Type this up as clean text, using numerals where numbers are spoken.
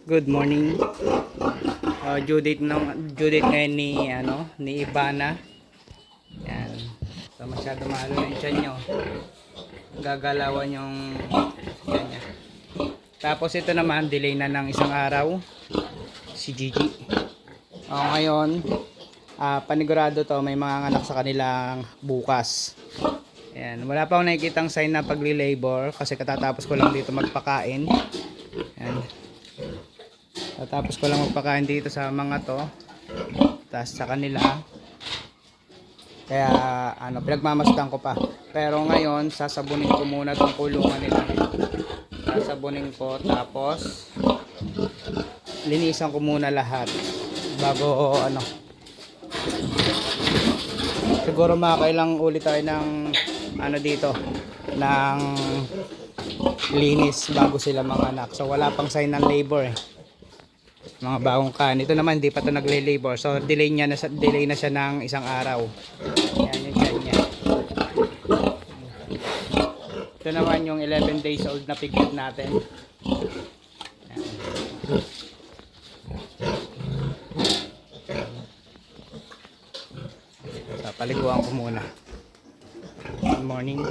Good morning. Due date ngayon ni Ivana. Yan. So masyado mahalo na yung tiyan nyo. Gagalawan yung tiyan niya. Tapos ito naman, delay na ng isang araw. Si Gigi. Ngayon, panigurado to, may mga anak sa kanilang bukas. Yan. Wala pa akong nakikitang sign na pagli-labor kasi katatapos ko lang dito magpakain. Yan. Tapos ko lang magpakain dito sa mga to. Tapos sa kanila. Kaya pinagmamasdan ko pa. Pero ngayon sasabunin ko muna tong kulungan nila. Sasabunin ko tapos linisan ko muna lahat bago siguro makakailang ulit tayo ng dito ng linis bago sila mga anak. So wala pang sign ng labor mga bagong kan. Ito naman hindi pa to nagle-labor. So delay na siya ng isang araw. Yan yung tiyan niya. Ito naman yung 11 days old na piglet natin. Yan. So paliguan ko muna. Good morning.